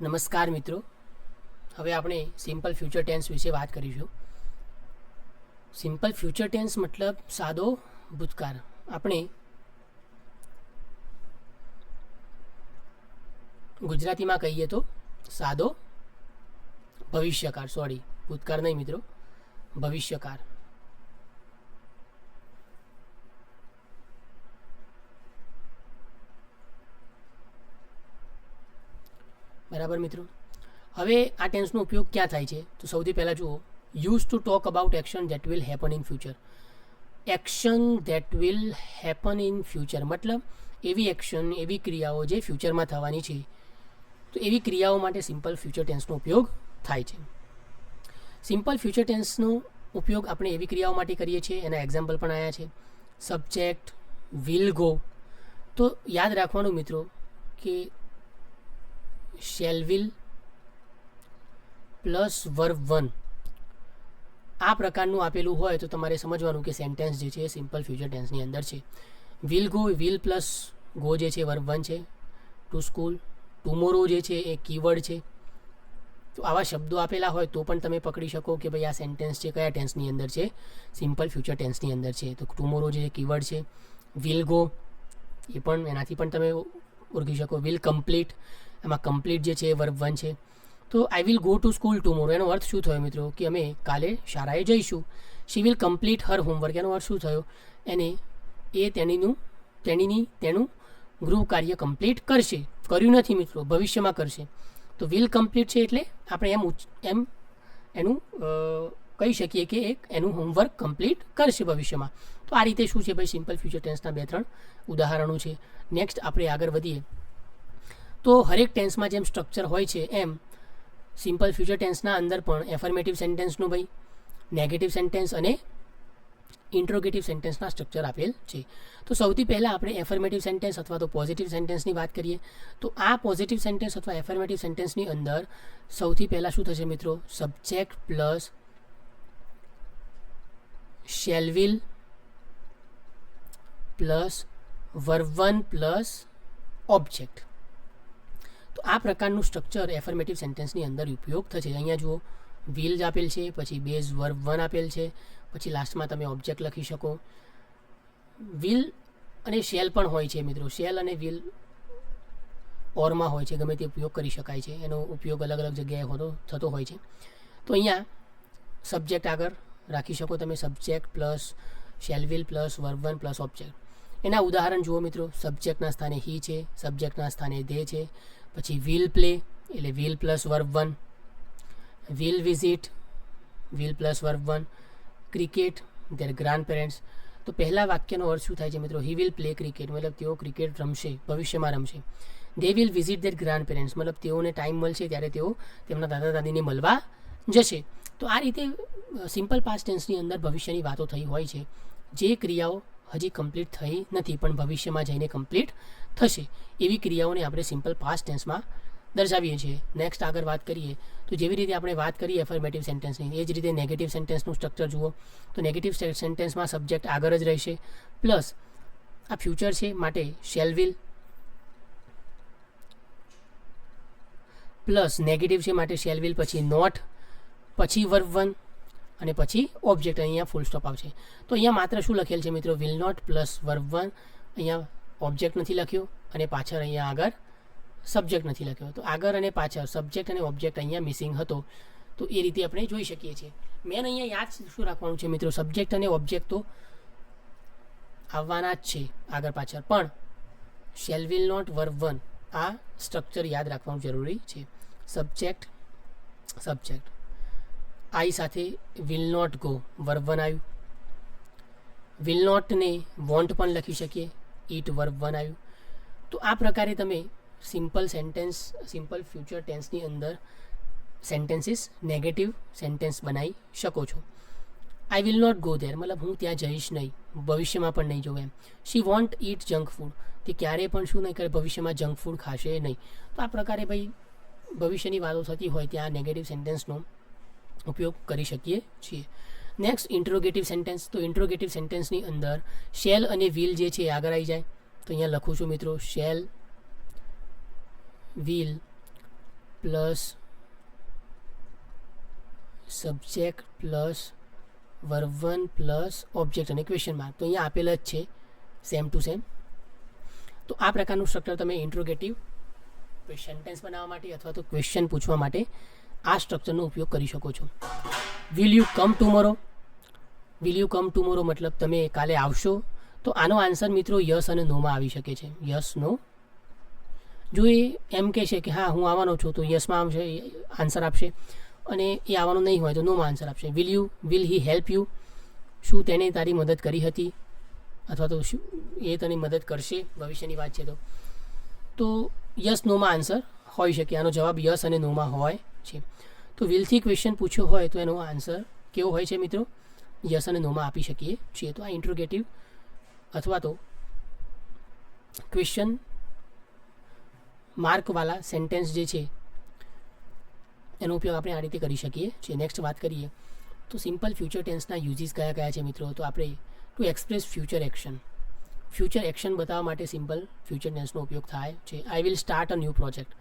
નમસ્કાર મિત્રો, હવે આપણે સિમ્પલ ફ્યુચર ટેન્સ વિશે વાત કરીશું. સિમ્પલ ફ્યુચર ટેન્સ મતલબ સાદો ભૂતકાળ. આપણે ગુજરાતીમાં કહીએ તો સાદો ભવિષ્યકાળ, સોરી ભૂતકાળ નહીં મિત્રો, ભવિષ્યકાળ. બરાબર મિત્રો. હવે આ ટેન્સનો ઉપયોગ ક્યાં થાય છે? તો સૌથી પહેલાં જુઓ, use to talk about action that will happen in future. Action that will happen in future મતલબ એવી એક્શન, એવી ક્રિયાઓ જે ફ્યુચરમાં થવાની છે. તો એવી ક્રિયાઓ માટે સિમ્પલ ફ્યુચર ટેન્સનો ઉપયોગ થાય છે. સિમ્પલ ફ્યુચર ટેન્સનો ઉપયોગ આપણે એવી ક્રિયાઓ માટે કરીએ છીએ, એના એક્ઝામ્પલ પણ આવ્યા છે. Subject, will go. તો યાદ રાખવાનું મિત્રો કે shall will plus verb one આ પ્રકારનું આપેલું હોય તો તમારે સમજવાનું કે સેન્ટેન્સ જે છે એ સિમ્પલ ફ્યુચર ટેન્સની અંદર છે. Will go, will plus go જે છે વર્બ વન છે. ટુ સ્કૂલ, ટુમોરો જે છે એ કીવર્ડ છે. તો આવા શબ્દો આપેલા હોય તો પણ તમે પકડી શકો કે ભાઈ આ સેન્ટેન્સ છે કયા ટેન્સની અંદર છે, સિમ્પલ ફ્યુચર ટેન્સની અંદર છે. તો ટુમોરો જે કીવર્ડ છે. વિલ ગો એ પણ એનાથી પણ તમે ઓળખી શકો. વિલ કમ્પ્લીટ, એમાં કમ્પ્લીટ જે છે એ વર્બ વન છે. તો I will go to school tomorrow એનો અર્થ શું થયો મિત્રો કે અમે કાલે શાળાએ જઈશું. She will complete her homework એનો અર્થ શું થયો, એને એ તેનું ગૃહ કાર્ય કમ્પ્લીટ કરશે. કર્યું નથી મિત્રો, ભવિષ્યમાં કરશે. તો વિલ કમ્પ્લીટ છે એટલે આપણે એમ એનું કહી શકીએ કે એનું હોમવર્ક કમ્પ્લીટ કરશે ભવિષ્યમાં. તો આ રીતે શું છે ભાઈ, સિમ્પલ ફ્યુચર ટેન્સના 2-3 ઉદાહરણો છે. નેક્સ્ટ આપણે આગળ વધીએ તો હરેક ટેન્સમાં જેમ સ્ટ્રક્ચર હોય છે એમ સિમ્પલ ફ્યુચર ટેન્સના અંદર પણ એફર્મેટિવ સેન્ટેન્સનું ભાઈ, નેગેટિવ સેન્ટેન્સ અને ઇન્ટ્રોગેટિવ સેન્ટેન્સના સ્ટ્રક્ચર આપેલ છે. તો સૌથી પહેલાં આપણે એફર્મેટિવ સેન્ટેન્સ અથવા તો પોઝિટિવ સેન્ટેન્સની વાત કરીએ. તો આ પોઝિટિવ સેન્ટેન્સ અથવા એફર્મેટિવ સેન્ટેન્સની અંદર સૌથી પહેલાં શું થશે મિત્રો, subject plus shall will plus verb one plus object. તો આ પ્રકારનું સ્ટ્રક્ચર એફર્મેટિવ સેન્ટેન્સની અંદર ઉપયોગ થશે. અહીંયા જુઓ, વિલ આપેલ છે, પછી બેઝ વર્બ વન આપેલ છે, પછી લાસ્ટમાં તમે ઓબ્જેક્ટ લખી શકો. વિલ અને શેલ પણ હોય છે મિત્રો. શેલ અને વિલ ઓરમાં હોય છે, ગમે તે ઉપયોગ કરી શકાય છે. એનો ઉપયોગ અલગ અલગ જગ્યાએ થતો હોય છે. તો અહીંયા સબ્જેક્ટ આગળ રાખી શકો તમે, subject plus shall will plus verb one plus object. એના ઉદાહરણ જુઓ મિત્રો, સબ્જેક્ટના સ્થાને હી છે, સબ્જેક્ટના સ્થાને દે છે. પછી વિલ પ્લે એટલે will plus verb one. Will visit, will plus verb one. Cricket, there grand parents. તો પહેલા વાક્યનો અર્થ શું થાય છે મિત્રો, હી વિલ પ્લે ક્રિકેટ મતલબ તેઓ ક્રિકેટ રમશે, ભવિષ્યમાં રમશે. They will visit there grand parents મતલબ તેઓને ટાઈમ મળશે ત્યારે તેઓ તેમના દાદા દાદીને મળવા જશે. તો આ રીતે સિમ્પલ પાસ્ટ ટેન્સની અંદર ભવિષ્યની વાતો થઈ હોય છે, જે ક્રિયાઓ હજી કમ્પ્લીટ થઈ નથી પણ ભવિષ્યમાં જઈને કમ્પ્લીટ થશે. એવી ક્રિયાઓને આપણે સિમ્પલ પાસ્ટ ટેન્સમાં દર્શાવીએ છીએ. નેક્સ્ટ આગળ વાત કરીએ તો જેવી રીતે આપણે વાત કરીએ એફર્મેટિવ સેન્ટેન્સની, એ જ રીતે નેગેટિવ સેન્ટેન્સનું સ્ટ્રક્ચર જુઓ. તો નેગેટિવ સેન્ટેન્સમાં સબ્જેક્ટ આગળ જ રહેશે, પ્લસ આ ફ્યુચર છે માટે શેલ વિલ, પ્લસ નેગેટિવ છે માટે શેલ વિલ, પછી નોટ, પછી વર્બ વન અને પછી ઓબ્જેક્ટ. અહીંયા ફૂલ સ્ટોપ આવશે. તો અહીંયા માત્ર શું લખેલ છે મિત્રો, will not plus verb one. અહીંયા ઓબ્જેક્ટ નથી લખ્યો અને પાછળ અહીંયા આગળ સબ્જેક્ટ નથી લખ્યો. તો આગળ અને પાછળ સબ્જેક્ટ અને ઓબ્જેક્ટ અહીંયા મિસિંગ હતો. તો એ રીતે આપણે જોઈ શકીએ છીએ. મેન અહીંયા યાદ શું રાખવાનું છે મિત્રો, સબ્જેક્ટ અને ઓબ્જેક્ટ તો આવવાના જ છે આગળ પાછળ, પણ shall will not verb one આ સ્ટ્રક્ચર યાદ રાખવાનું જરૂરી છે. સબ્જેક્ટ સબ્જેક્ટ, આઈ સાથે will not go verb one આવ્યું. વિલ નોટને વોન્ટ પણ લખી શકીએ, ઇટ વર્બ વન આવ્યું. તો આ પ્રકારે તમે સિમ્પલ ફ્યુચર ટેન્સની અંદર સેન્ટેન્સીસ નેગેટિવ સેન્ટેન્સ બનાવી શકો છો. I will not go there મતલબ હું ત્યાં જઈશ નહીં, ભવિષ્યમાં પણ નહીં જોઉં એમ. She won't eat junk food, તે ક્યારેય પણ શું નહીં કરે, ભવિષ્યમાં જંક ફૂડ ખાશે નહીં. તો આ પ્રકારે ભાઈ ભવિષ્યની વાતો થતી હોય ત્યાં નેગેટિવ સેન્ટેન્સનો ઉપયોગ કરી શકીએ છીએ. Next interrogative sentence. તો ઇન્ટ્રોગેટિવ સેન્ટેન્સની અંદર શેલ અને વિલ જે છે આગળ આવી જાય. તો અહીંયા લખું છું મિત્રો, shall will plus subject plus verb 1 plus object અને ક્વેશ્ચન માર્ક. તો અહીંયા આપેલ જ છે સેમ ટુ સેમ. તો આ પ્રકારનું સ્ટ્રક્ચર તમે ઇન્ટ્રોગેટિવ સેન્ટેન્સ બનાવવા માટે અથવા તો ક્વેશ્ચન પૂછવા માટે આ સ્ટ્રક્ચરનો ઉપયોગ કરી શકો છો. Will you come tomorrow? Will you come tomorrow મતલબ તમે કાલે આવશો. તો આનો આન્સર મિત્રો યસ અને નોમાં આવી શકે છે. Yes no. જો એ એમ કહે છે કે હા હું આવવાનો છું તો યસમાં આવશે આન્સર આપશે, અને એ આવવાનું નહીં હોય તો નોમાં આન્સર આપશે. Will he help you? શું તેને તારી મદદ કરી હતી અથવા તો શું એ તને મદદ કરશે? ભવિષ્યની વાત છે તો યસ નોમાં આન્સર હોઈ શકે. આનો જવાબ યસ અને નોમાં હોય છે. તો વિલથી ક્વેશ્ચન પૂછ્યો હોય તો એનો આન્સર કેવો હોય છે મિત્રો? યસ અને નોમાં આપી શકીએ છીએ. તો આ ઇન્ટ્રોગેટિવ અથવા તો ક્વેશ્ચન માર્કવાળા સેન્ટેન્સ જે છે એનો ઉપયોગ આપણે આ રીતે કરી શકીએ છીએ. નેક્સ્ટ વાત કરીએ તો સિમ્પલ ફ્યુચર ટેન્સના યુઝીસ કયા કયા છે મિત્રો? તો આપણે two express future action. Future action બતાવવા માટે સિમ્પલ ફ્યુચર ટેન્સનો ઉપયોગ થાય છે. I will start a new project.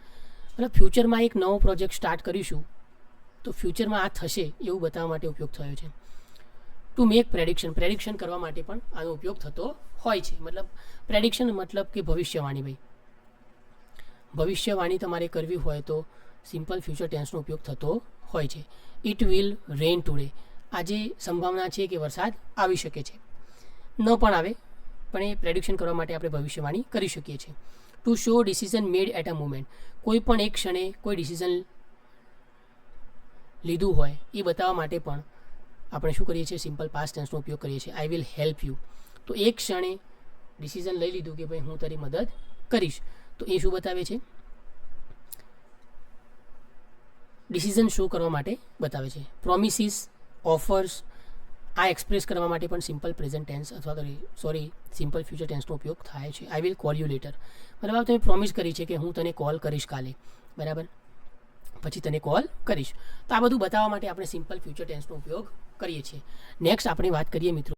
મતલબ ફ્યુચરમાં એક નવો પ્રોજેક્ટ સ્ટાર્ટ કરીશું તો ફ્યુચરમાં આ થશે એવું બતાવવા માટે ઉપયોગ થયો છે. ટુ મેક પ્રેડિક્શન કરવા માટે પણ આનો ઉપયોગ થતો હોય છે. મતલબ પ્રેડિક્શન મતલબ કે ભવિષ્યવાણી. ભાઈ ભવિષ્યવાણી તમારે કરવી હોય તો સિમ્પલ ફ્યુચર ટેન્સનો ઉપયોગ થતો હોય છે. It will rain today. આજે સંભાવના છે કે વરસાદ આવી શકે છે. ન પણ આવે પણ એ પ્રેડિક્શન કરવા માટે આપણે ભવિષ્યવાણી કરી શકીએ છીએ. To show decision made at a moment. કોઈ પણ એક ક્ષણે કોઈ ડિસિઝન લીધું હોય એ બતાવવા માટે પણ આપણે શું કરીએ છીએ? સિમ્પલ પાસ્ટ ટેન્સનો ઉપયોગ કરીએ છીએ. I will help you. તો એક ક્ષણે ડિસિઝન લઈ લીધું કે ભાઈ હું તારી મદદ કરીશ. તો એ શું બતાવે છે? ડિસિઝન શો કરવા માટે બતાવે છે. પ્રોમિસીસ, ઓફર્સ આ એક્સપ્રેસ કરવા માટે પણ સિમ્પલ પ્રેઝન્ટ ટેન્સ અથવા તો સિમ્પલ ફ્યુચર ટેન્સનો ઉપયોગ થાય છે. I will call you letter. મતલબ તમે પ્રોમિસ કરી છે કે હું તને કોલ કરીશ કાલે, બરાબર, પછી તને કોલ કરીશ. તો આ બધું બતાવવા માટે આપણે સિમ્પલ ફ્યુચર ટેન્સનો ઉપયોગ કરીએ છીએ. નેક્સ્ટ આપણે વાત કરીએ મિત્રો